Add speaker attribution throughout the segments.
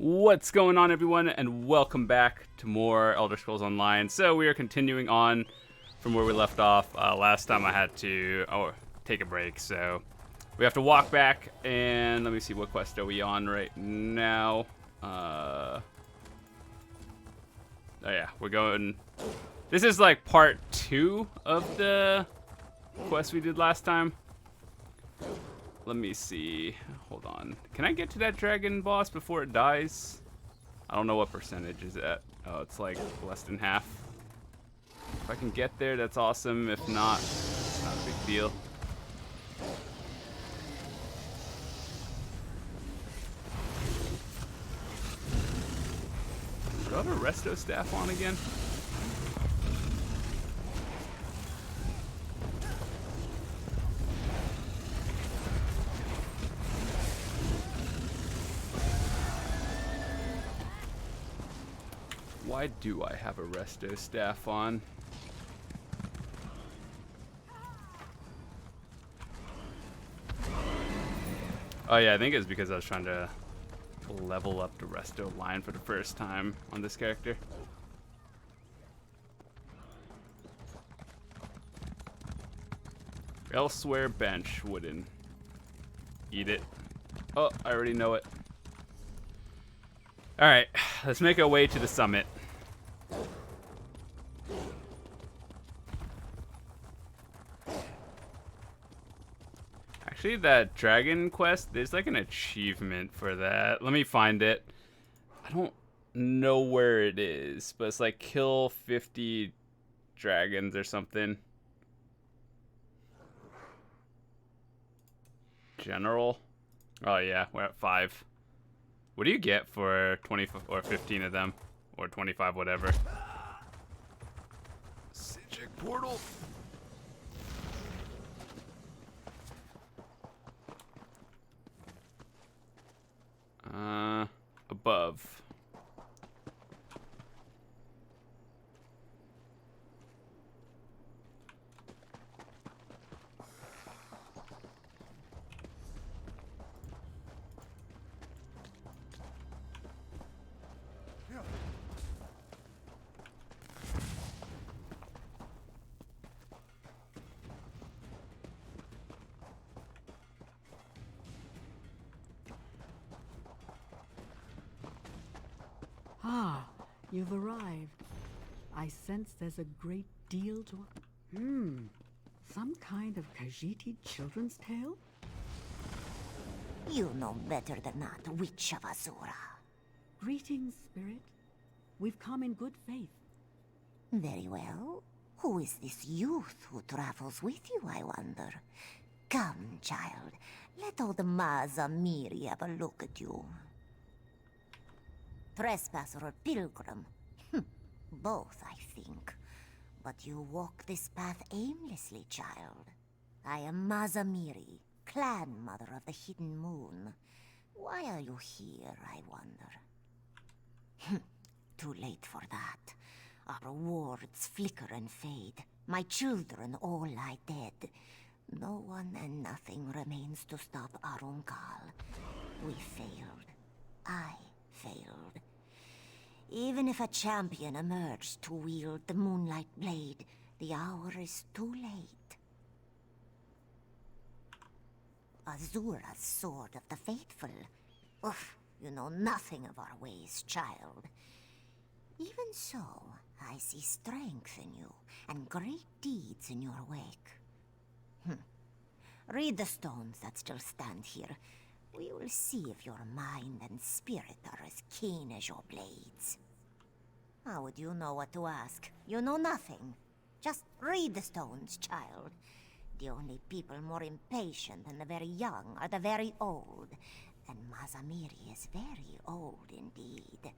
Speaker 1: What's going on, everyone, and welcome back to more Elder Scrolls Online. So we are continuing on from where we left off. Last time I had to take a break, so we have to walk back, and let me see, what quest are we on right now? Oh yeah, we're going... This is like part 2 of the quest we did last time. Let me see. Hold on. Can I get to that dragon boss before it dies? I don't know what percentage is at. Oh, it's like less than half. If I can get there, that's awesome. If not, it's not a big deal. Do I have a resto staff on again? Why do I have a resto staff on? Oh yeah, I think it's because I was trying to level up the resto line for the first time on this character. Elsweyr bench, wooden. Eat it. Oh, I already know it. Alright, let's make our way to the summit. Actually, that dragon quest, there's like an achievement for that. Let me find it. I don't know where it is, but it's like kill 50 dragons or something. General. Oh yeah, we're at 5. What do you get for 20 or 15 of them? Or 25, whatever. Sigil portal. Above.
Speaker 2: Ah, you've arrived. I sense there's a great deal to... Some kind of Khajiit children's tale?
Speaker 3: You know better than that, Witch of Azura.
Speaker 2: Greetings, Spirit. We've come in good faith.
Speaker 3: Very well. Who is this youth who travels with you, I wonder? Come, child. Let old Mazamiri have a look at you. Trespasser or pilgrim? Both, I think. But you walk this path aimlessly, child. I am Mazamiri, clan mother of the Hidden Moon. Why are you here, I wonder? Too late for that. Our wards flicker and fade. My children all lie dead. No one and nothing remains to stop Arunkal. We failed. I failed. Even if a champion emerged to wield the Moonlight blade, the hour is too late. Azura's sword of the faithful. Oof, you know nothing of our ways, child. Even so, I see strength in you, and great deeds in your wake. Read the stones that still stand here. We will see if your mind and spirit are as keen as your blades. How would you know what to ask? You know nothing. Just read the stones, child. The only people more impatient than the very young are the very old. And Mazamiri is very old indeed.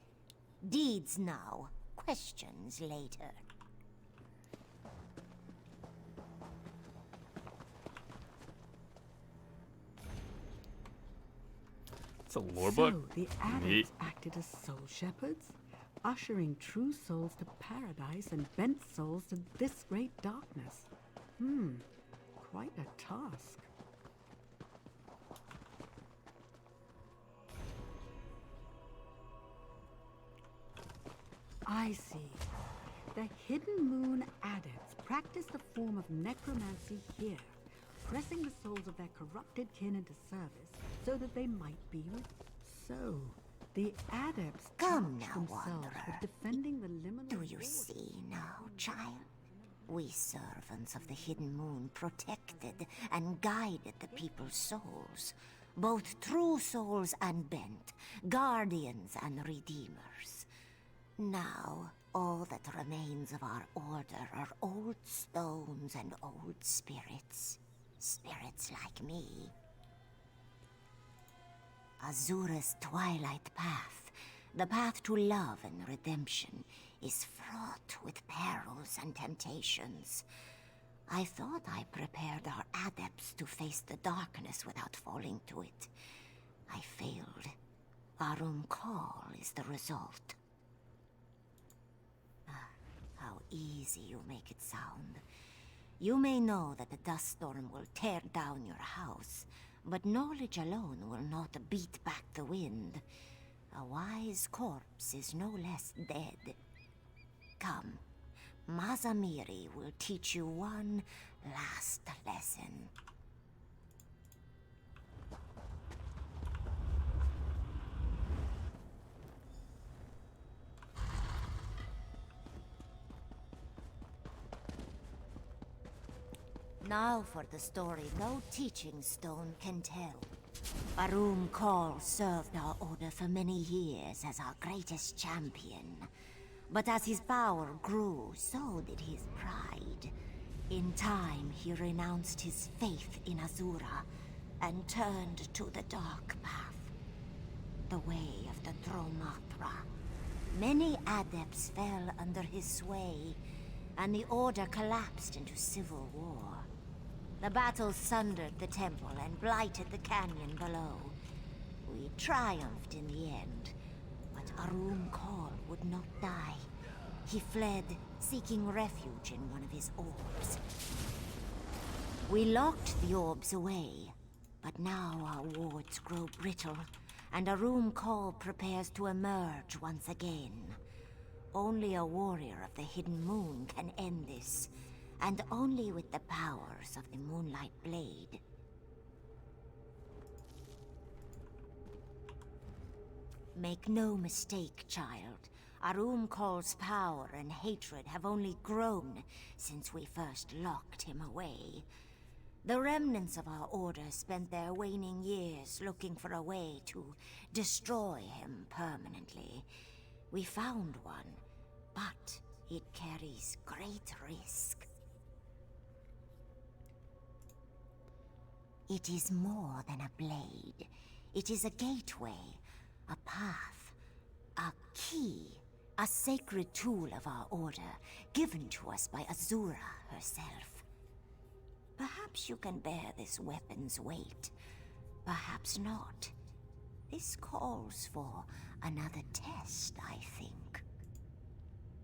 Speaker 3: Deeds now, questions later.
Speaker 1: It's a lore book.
Speaker 2: So, the adults acted as soul shepherds, ushering true souls to paradise and bent souls to this great darkness. Quite a task. I see. The Hidden Moon Adepts practice a form of necromancy here, pressing the souls of their corrupted kin into service so that they might be so. The Adepts
Speaker 3: Come
Speaker 2: charge
Speaker 3: now,
Speaker 2: themselves
Speaker 3: Wanderer.
Speaker 2: with defending the liminal
Speaker 3: Do you
Speaker 2: world.
Speaker 3: see now, child? We servants of the Hidden Moon protected and guided the people's souls, both true souls and bent, guardians and redeemers. Now, all that remains of our order are old stones and old spirits. Spirits like me. Azura's twilight path, the path to love and redemption, is fraught with perils and temptations. I thought I prepared our adepts to face the darkness without falling to it. I failed. Arum Call is the result. How easy you make it sound. You may know that the dust storm will tear down your house, but knowledge alone will not beat back the wind. A wise corpse is no less dead. Come, Mazamiri will teach you one last lesson. Now for the story no teaching stone can tell. Arum Kal served our order for many years as our greatest champion. But as his power grew, so did his pride. In time, he renounced his faith in Azura and turned to the dark path. The way of the Dromathra. Many adepts fell under his sway, and the order collapsed into civil war. The battle sundered the temple and blighted the canyon below. We triumphed in the end, but Arum Kal would not die. He fled, seeking refuge in one of his orbs. We locked the orbs away, but now our wards grow brittle, and Arum Kal prepares to emerge once again. Only a warrior of the Hidden Moon can end this, and only with the powers of the Moonlight Blade. Make no mistake, child. Arum Kal's power and hatred have only grown since we first locked him away. The remnants of our order spent their waning years looking for a way to destroy him permanently. We found one, but it carries great risk. It is more than a blade. It is a gateway, a path, a key, a sacred tool of our order, given to us by Azura herself. Perhaps you can bear this weapon's weight. Perhaps not. This calls for another test, I think.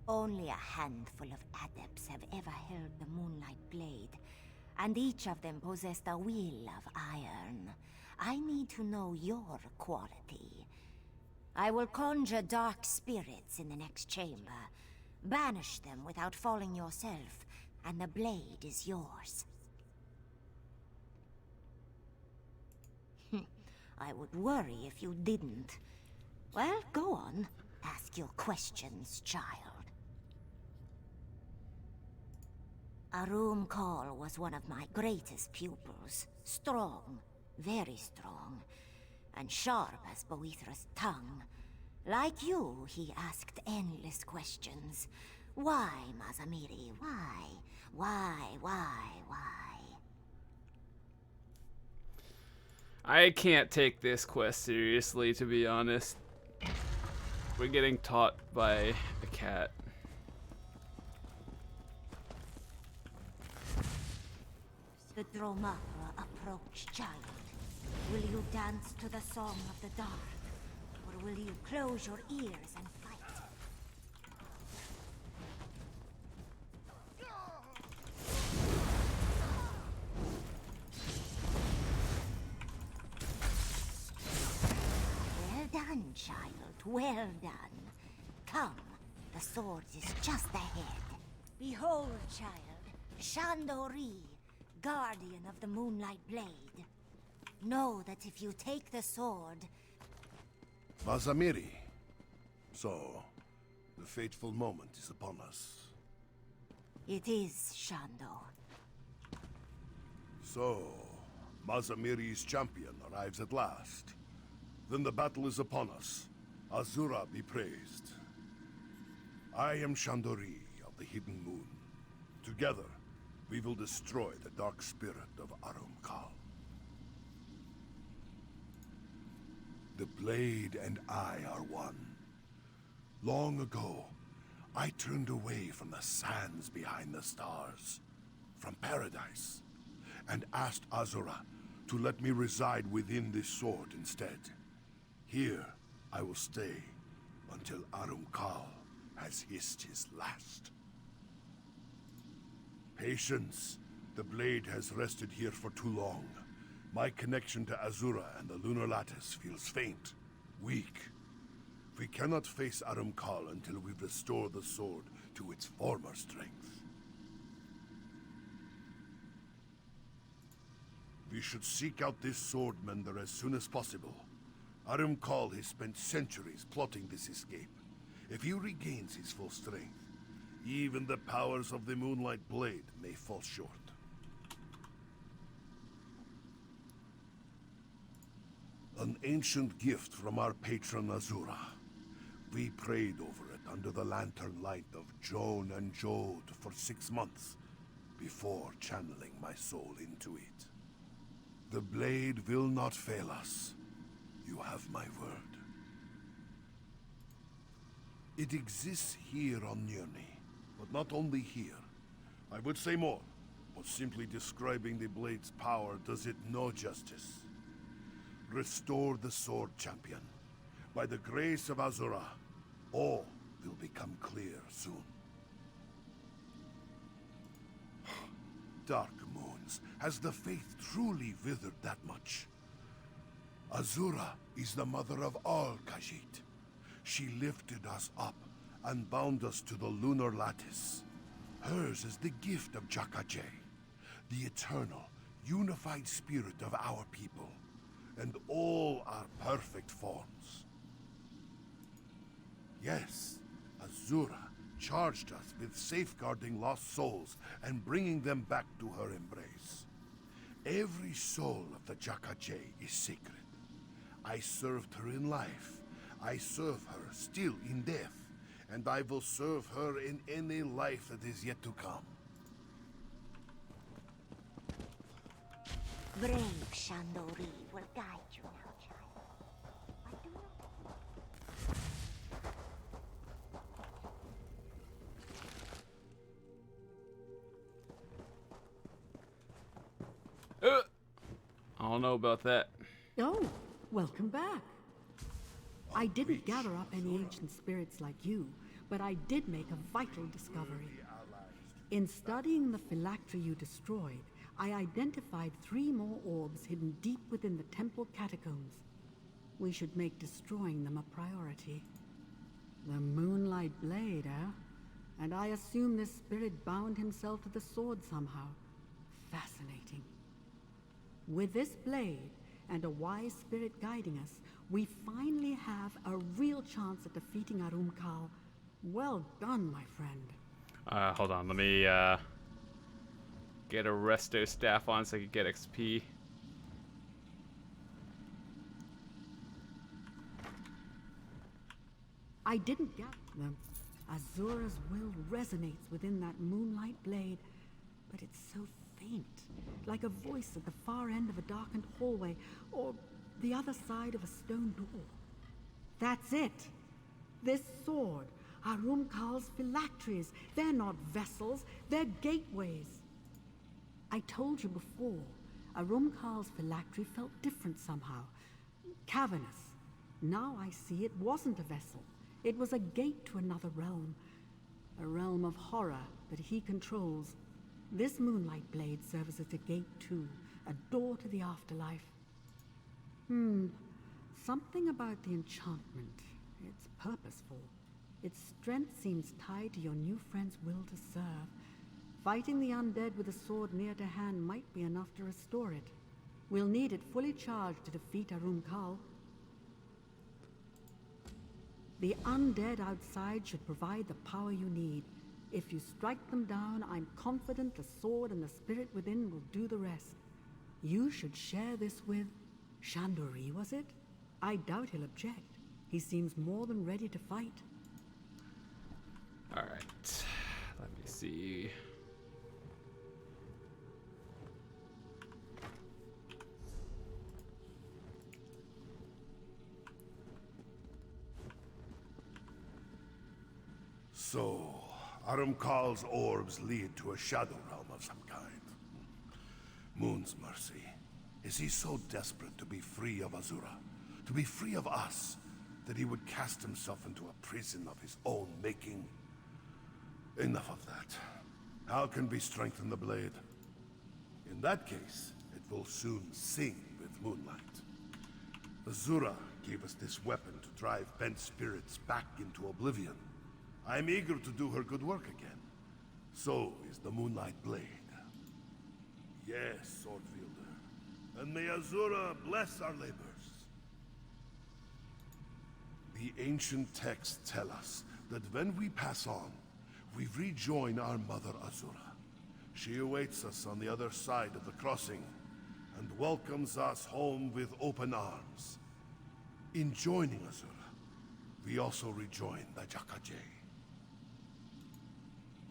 Speaker 3: Only a handful of adepts have ever held the Moonlight Blade, and each of them possessed a will of iron. I need to know your quality. I will conjure dark spirits in the next chamber. Banish them without falling yourself, and the blade is yours. I would worry if you didn't. Well, go on. Ask your questions, child. Arum Kal was one of my greatest pupils. Strong, very strong, and sharp as Boethra's tongue. Like you, he asked endless questions. Why, Mazamiri? Why? Why?
Speaker 1: I can't take this quest seriously, to be honest. We're getting taught by a cat.
Speaker 3: The Dromathra approach, child. Will you dance to the song of the dark? Or will you close your ears and fight? Well done, child. Well done. Come, The sword is just ahead. Behold, child, Shandori, guardian of the Moonlight Blade. Know that if you take the sword...
Speaker 4: Vazamiri. So, the fateful moment is upon us.
Speaker 3: It is, Shando.
Speaker 4: So, Mazamiri's champion arrives at last. Then the battle is upon us. Azura be praised. I am Shandori of the Hidden Moon. Together, we will destroy the dark spirit of Arum Kal. The blade and I are one. Long ago, I turned away from the sands behind the stars, from paradise, and asked Azura to let me reside within this sword instead. Here, I will stay until Arum Kal has hissed his last. Patience. The blade has rested here for too long. My connection to Azura and the lunar lattice feels faint, weak. We cannot face Arum Kal until we restore the sword to its former strength. We should seek out this swordmender as soon as possible. Arum Kal has spent centuries plotting this escape. If he regains his full strength, even the powers of the Moonlight Blade may fall short. An ancient gift from our patron Azura. We prayed over it under the lantern light of Joan and Jode for 6 months before channeling my soul into it. The blade will not fail us. You have my word. It exists here on Nirni, but not only here. I would say more, but simply describing the blade's power does it no justice. Restore the sword, champion. By the grace of Azura, all will become clear soon. Dark moons, has the faith truly withered that much? Azura is the mother of all Khajiit. She lifted us up and bound us to the lunar lattice. Hers is the gift of Jakajay, the eternal, unified spirit of our people, and all are perfect forms. Yes, Azura charged us with safeguarding lost souls and bringing them back to her embrace. Every soul of the Jakajay is sacred. I served her in life. I serve her still in death. And I will serve her in any life that is yet to come.
Speaker 3: Brave Shandori will guide you now, child. I do not...
Speaker 1: I don't know about that.
Speaker 2: Oh, welcome back. I didn't gather up any ancient spirits like you, but I did make a vital discovery. In studying the phylactery you destroyed, I identified 3 more orbs hidden deep within the temple catacombs. We should make destroying them a priority. The Moonlight Blade, eh? And I assume this spirit bound himself to the sword somehow. Fascinating. With this blade, and a wise spirit guiding us, we finally have a real chance at defeating Arum Kal. Well done, my friend.
Speaker 1: Hold on, let me get a resto staff on so I can get XP.
Speaker 2: I didn't get them. Azura's will resonates within that Moonlight Blade, but it's so faint, like a voice at the far end of a darkened hallway, or the other side of a stone door. That's it. This sword, Arum Kal's phylacteries, they're not vessels, they're gateways. I told you before, Arum Kal's phylactery felt different somehow. Cavernous. Now I see it wasn't a vessel. It was a gate to another realm. A realm of horror that he controls. This Moonlight Blade serves as a gate too, a door to the afterlife. Something about the enchantment. It's purposeful. Its strength seems tied to your new friend's will to serve. Fighting the undead with a sword near to hand might be enough to restore it. We'll need it fully charged to defeat Arumkal. The undead outside should provide the power you need. If you strike them down, I'm confident the sword and the spirit within will do the rest. You should share this with Chandori, was it? I doubt he'll object. He seems more than ready to fight.
Speaker 1: All right. Let me see.
Speaker 4: So, Arumkal's orbs lead to a shadow realm of some kind. Moon's mercy. Is he so desperate to be free of Azura, to be free of us, that he would cast himself into a prison of his own making? Enough of that. How can we strengthen the blade? In that case, it will soon sing with Moonlight. Azura gave us this weapon to drive bent spirits back into oblivion. I'm eager to do her good work again. So is the Moonlight Blade. Yes, Swordfielder. And may Azura bless our labors. The ancient texts tell us that when we pass on, we rejoin our mother Azura. She awaits us on the other side of the crossing and welcomes us home with open arms. In joining Azura, we also rejoin the Jakaje.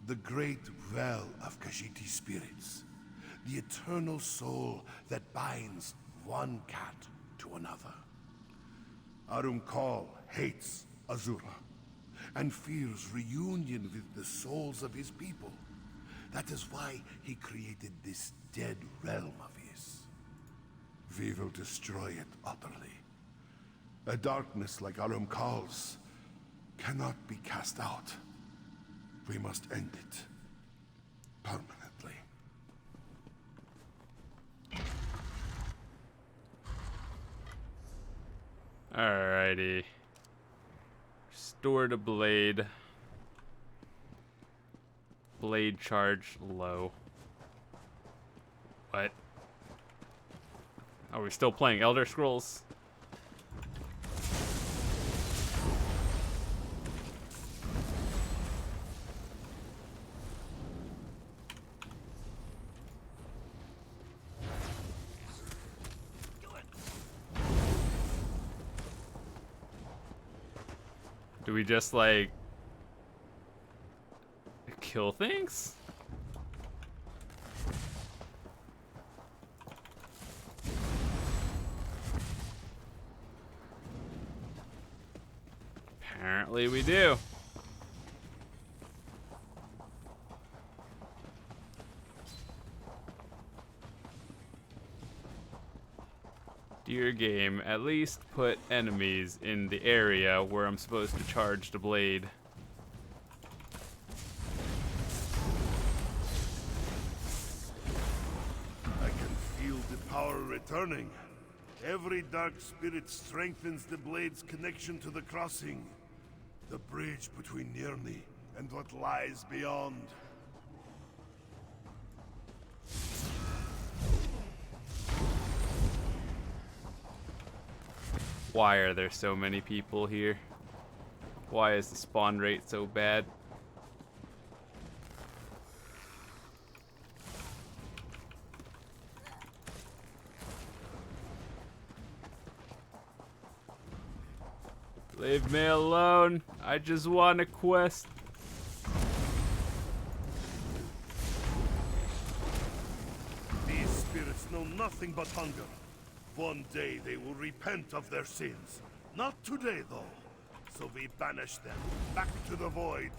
Speaker 4: The great well of Khajiit spirits, the eternal soul that binds one cat to another. Arumkal hates Azura and fears reunion with the souls of his people. That is why he created this dead realm of his. We will destroy it utterly. A darkness like Arumkal's cannot be cast out. We must end it permanently.
Speaker 1: Alrighty. Restore the blade. Blade charge low. What? Are we still playing Elder Scrolls? Do we just like kill things? Apparently we do. Dear game, at least put enemies in the area where I'm supposed to charge the blade.
Speaker 4: I can feel the power returning. Every dark spirit strengthens the blade's connection to the crossing. The bridge between Nirni and what lies beyond.
Speaker 1: Why are there so many people here? Why is the spawn rate so bad? Leave me alone. I just want a quest.
Speaker 4: These spirits know nothing but hunger. One day they will repent of their sins. Not today, though. So we banish them back to the void.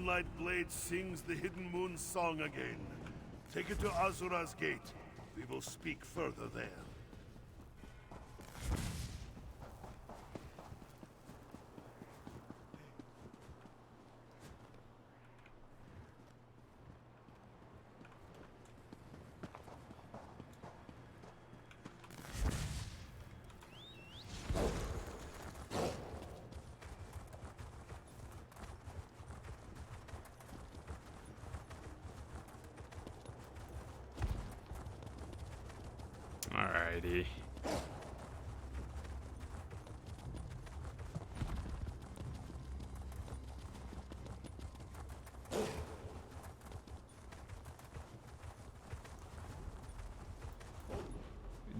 Speaker 4: Moonlight Blade sings the Hidden Moon song again. Take it to Azura's gate. We will speak further there.
Speaker 1: Alrighty.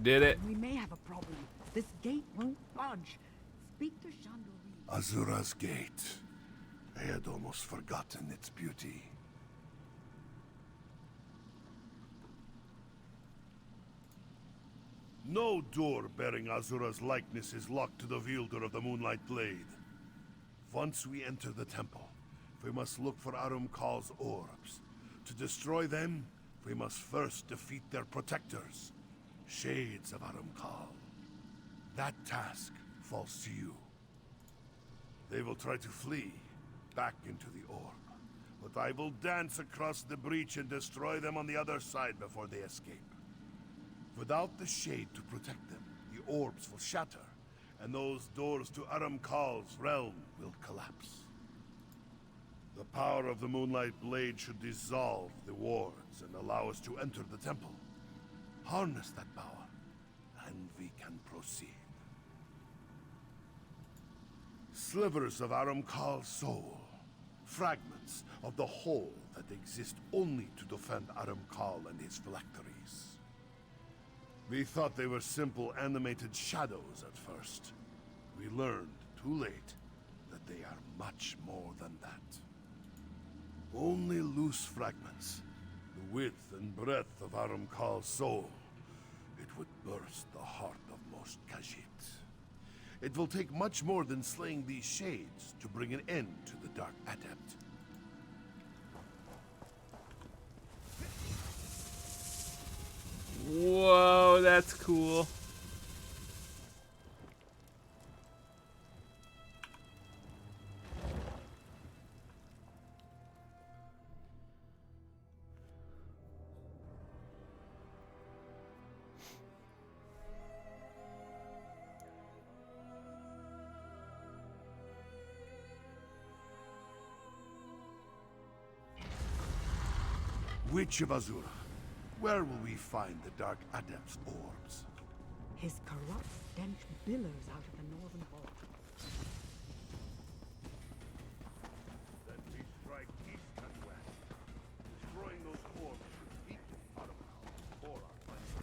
Speaker 1: Did it.
Speaker 2: We may have a problem. This gate won't budge. Speak to Chandori.
Speaker 4: Azura's gate. I had almost forgotten its beauty. No door bearing Azura's likeness is locked to the wielder of the Moonlight Blade. Once we enter the temple, we must look for Arum Kal's orbs. To destroy them, we must first defeat their protectors, Shades of Arum Kal. That task falls to you. They will try to flee back into the orb, but I will dance across the breach and destroy them on the other side before they escape. Without the shade to protect them, the orbs will shatter, and those doors to Arum Kal's realm will collapse. The power of the Moonlight Blade should dissolve the wards and allow us to enter the temple. Harness that power, and we can proceed. Slivers of Arum Kal's soul, fragments of the whole that exist only to defend Arum Kal and his phylacteries. We thought they were simple animated shadows at first. We learned, too late, that they are much more than that. Only loose fragments, the width and breadth of Arum Kal's soul. It would burst the heart of most Khajiit. It will take much more than slaying these shades to bring an end to the Dark Adept.
Speaker 1: Whoa, that's cool.
Speaker 4: Witch of Azura, where will we find the Dark Adept's orbs?
Speaker 2: His corrupt stench billows out of the northern vault.
Speaker 4: Then we strike east and west. Destroying those orbs should weaken Arum Kal or our plans.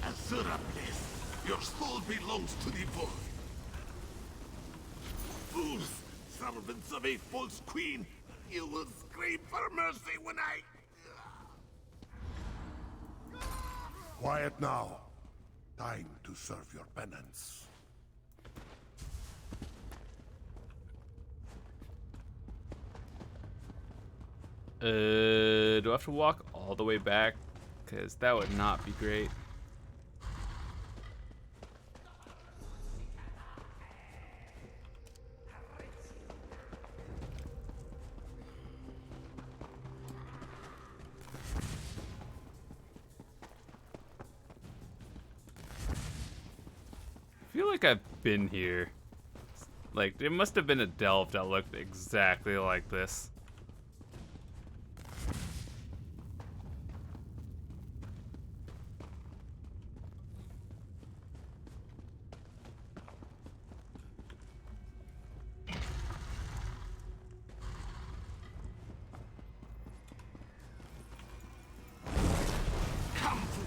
Speaker 5: Azura, please. Your soul belongs to the void. Fools! Servants of a false queen! You will scream for mercy when I...
Speaker 4: Quiet now. Time to serve your penance.
Speaker 1: Do I have to walk all the way back? Because that would not be great. I feel like I've been here. Like, it must have been a delve that looked exactly like this.
Speaker 5: Come, fool!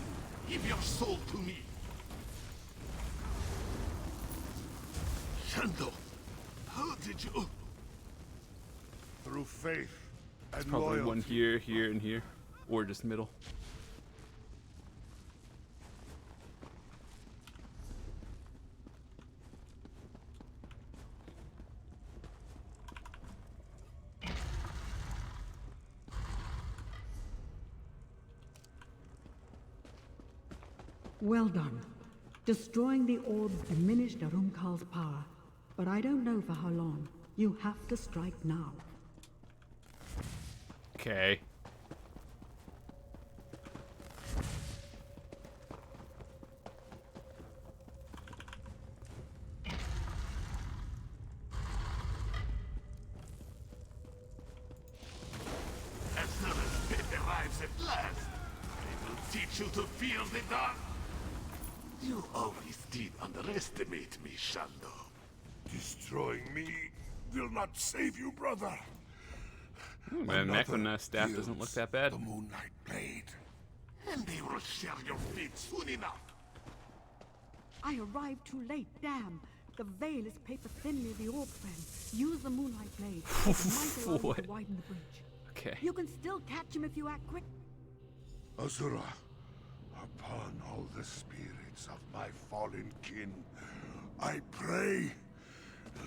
Speaker 5: Give your soul to me! Shando, how did you...
Speaker 4: Through faith and
Speaker 1: Probably
Speaker 4: loyalty.
Speaker 1: one here, here, and here. Or just middle.
Speaker 2: Well done. Destroying the orb diminished Arumkal's power, but I don't know for how long. You have to strike now.
Speaker 1: Okay.
Speaker 5: As soon as Pip arrives at last, I will teach you to fear the dark. You always did underestimate me, Shando.
Speaker 4: Destroying me will not save you, brother.
Speaker 1: The Necromancer staff doesn't look that bad.
Speaker 4: The Moonlight Blade.
Speaker 5: And they will share your fate soon enough.
Speaker 2: I arrived too late, damn. The veil is paper thin near the orb friend. Use the Moonlight Blade. It might allow you
Speaker 1: What?
Speaker 2: to widen the bridge.
Speaker 1: Okay.
Speaker 2: You can still catch him if you act quick.
Speaker 4: Azura, upon all the spirits of my fallen kin, I pray,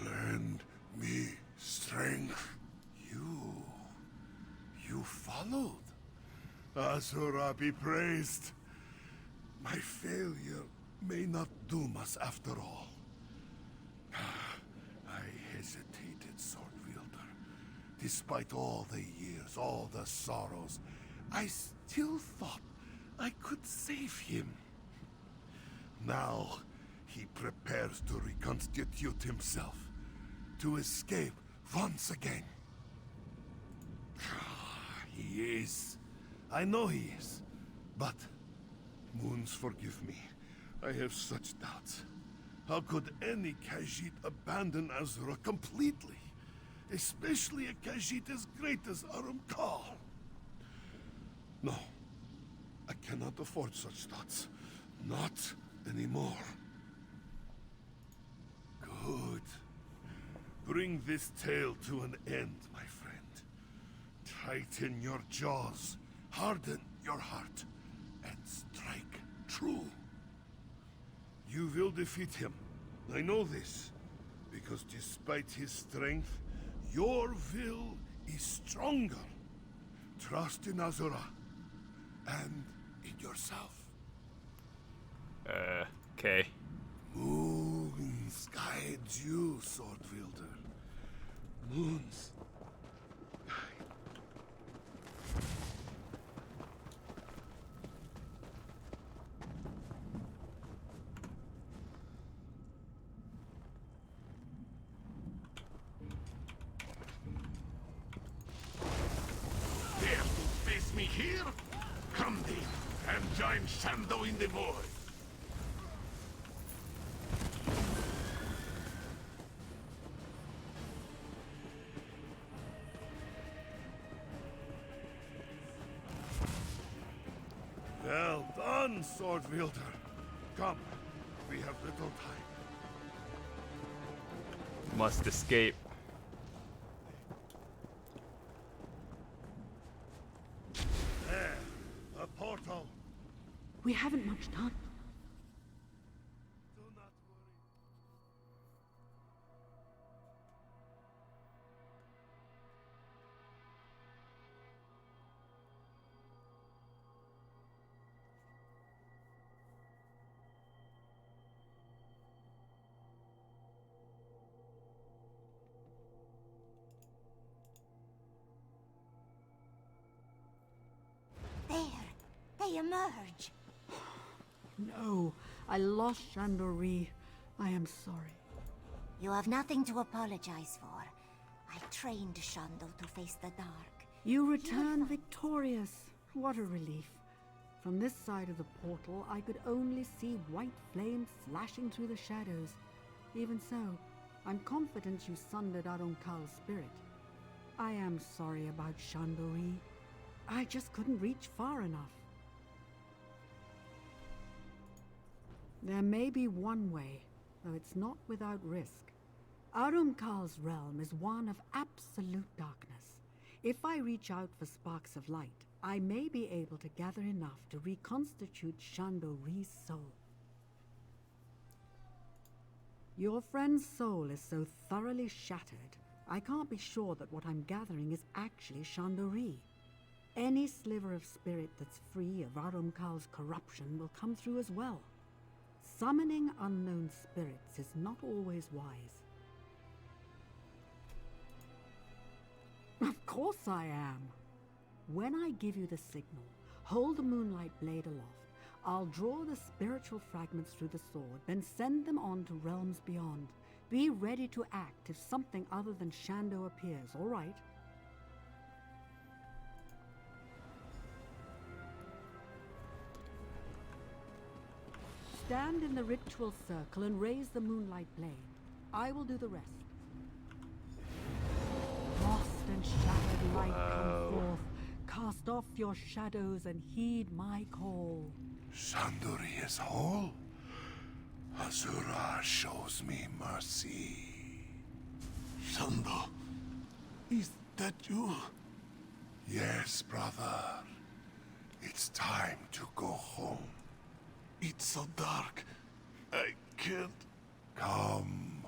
Speaker 4: lend me strength. You followed. Azura be praised. My failure may not doom us after all. I hesitated, sword wielder. Despite all the years, all the sorrows, I still thought I could save him. Now, he prepares to reconstitute himself, to escape once again. He is. I know he is. But, Moons, forgive me. I have such doubts. How could any Khajiit abandon Azura completely? Especially a Khajiit as great as Arumkal. No. I cannot afford such thoughts. Not anymore. Good. Bring this tale to an end, my friend. Tighten your jaws, harden your heart, and strike true. You will defeat him. I know this, because despite his strength, your will is stronger. Trust in Azura, and in yourself.
Speaker 1: Okay.
Speaker 4: Moons guide you, sword wielder. Moons.
Speaker 5: Dare to face me here? Come then, and join Shando in the void.
Speaker 4: Well done, sword wielder. Come, we have little time.
Speaker 1: Must escape.
Speaker 4: There, a portal.
Speaker 2: We haven't much time.
Speaker 4: Do not worry.
Speaker 3: There, they emerge.
Speaker 2: No, I lost Chandori. I am sorry.
Speaker 3: You have nothing to apologize for. I trained Shando to face the dark.
Speaker 2: You return victorious. What a relief. From this side of the portal, I could only see white flames slashing through the shadows. Even so, I'm confident you sundered Arumkal's spirit. I am sorry about Chandori. I just couldn't reach far enough. There may be one way, though it's not without risk. Arumkal's realm is one of absolute darkness. If I reach out for sparks of light, I may be able to gather enough to reconstitute Chandori's soul. Your friend's soul is so thoroughly shattered, I can't be sure that what I'm gathering is actually Chandori. Any sliver of spirit that's free of Arumkal's corruption will come through as well. Summoning unknown spirits is not always wise. Of course I am. When I give you the signal, hold the Moonlight blade aloft. I'll draw the spiritual fragments through the sword, then send them on to realms beyond. Be ready to act if something other than Shando appears, all right? Stand in the ritual circle and raise the Moonlight blade. I will do the rest. Lost and shattered light come forth. Cast off your shadows and heed my call.
Speaker 4: Shandori is whole. Azura shows me mercy.
Speaker 5: Shando, is that you?
Speaker 4: Yes, brother. It's time to go home.
Speaker 5: It's so dark. I can't.
Speaker 4: Come.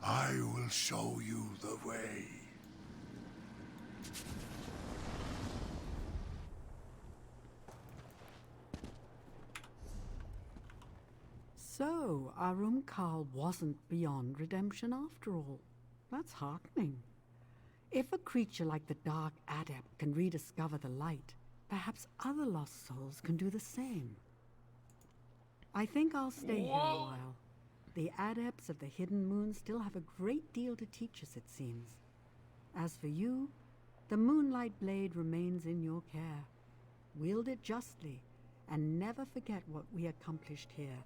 Speaker 4: I will show you the way.
Speaker 2: So, Arumkal wasn't beyond redemption after all. That's heartening. If a creature like the Dark Adept can rediscover the light, perhaps other lost souls can do the same. I think I'll stay here a while. The Adepts of the Hidden Moon still have a great deal to teach us, it seems. As for you, the Moonlight Blade remains in your care. Wield it justly, and never forget what we accomplished here.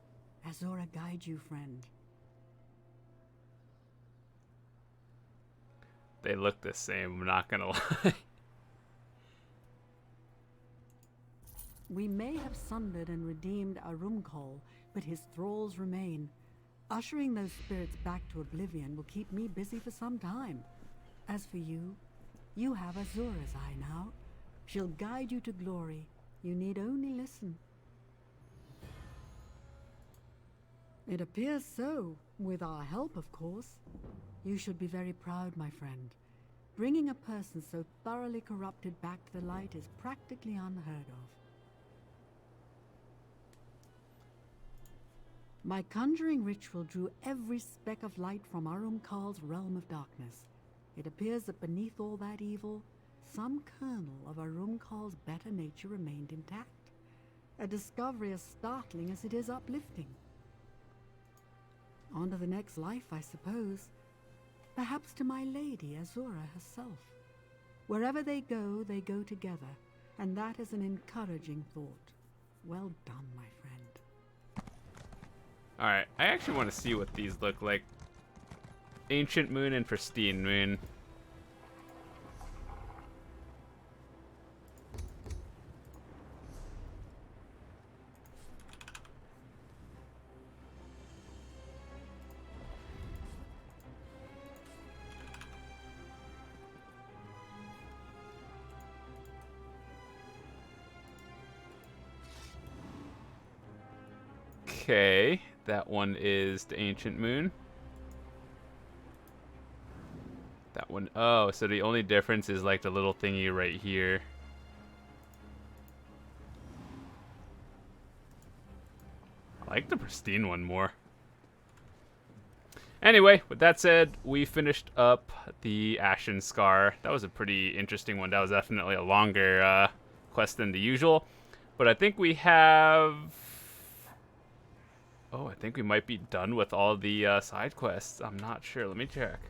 Speaker 2: Azura guide you, friend.
Speaker 1: They look the same, I'm not gonna lie.
Speaker 2: We may have sundered and redeemed Arumkal, but his thralls remain. Ushering those spirits back to oblivion will keep me busy for some time. As for you, you have Azura's eye now. She'll guide you to glory. You need only listen. It appears so, with our help, of course. You should be very proud, my friend. Bringing a person so thoroughly corrupted back to the light is practically unheard of. My conjuring ritual drew every speck of light from Arumkal's realm of darkness. It appears that beneath all that evil, some kernel of Arumkal's better nature remained intact. A discovery as startling as it is uplifting. On to the next life, I suppose. Perhaps to my lady, Azura herself. Wherever they go together, and that is an encouraging thought. Well done, my friend.
Speaker 1: Alright, I actually want to see what these look like. Ancient Moon and Pristine Moon. Okay, that one is the Ancient Moon. That one, oh, so the only difference is like the little thingy right here. I like the Pristine one more. Anyway, with that said, we finished up the Ashen Scar. That was a pretty interesting one. That was definitely a longer quest than the usual. But I think we have... Oh, I think we might be done with all the side quests. I'm not sure. Let me check.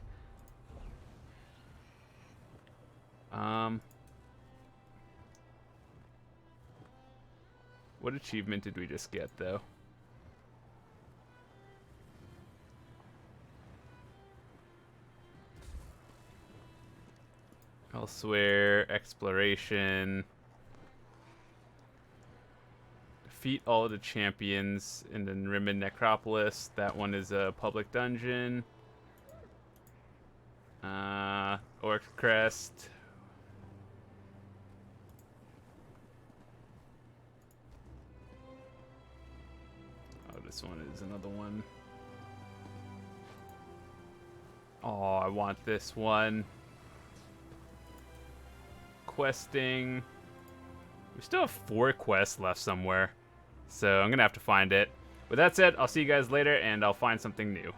Speaker 1: What achievement did we just get, though? Elsweyr, exploration. Defeat all of the champions in the Rimmen Necropolis. That one is a public dungeon. Orc Crest. Oh, this one is another one. Oh, I want this one. Questing. We still have 4 quests left somewhere. So I'm going to have to find it. With that said, I'll see you guys later, and I'll find something new.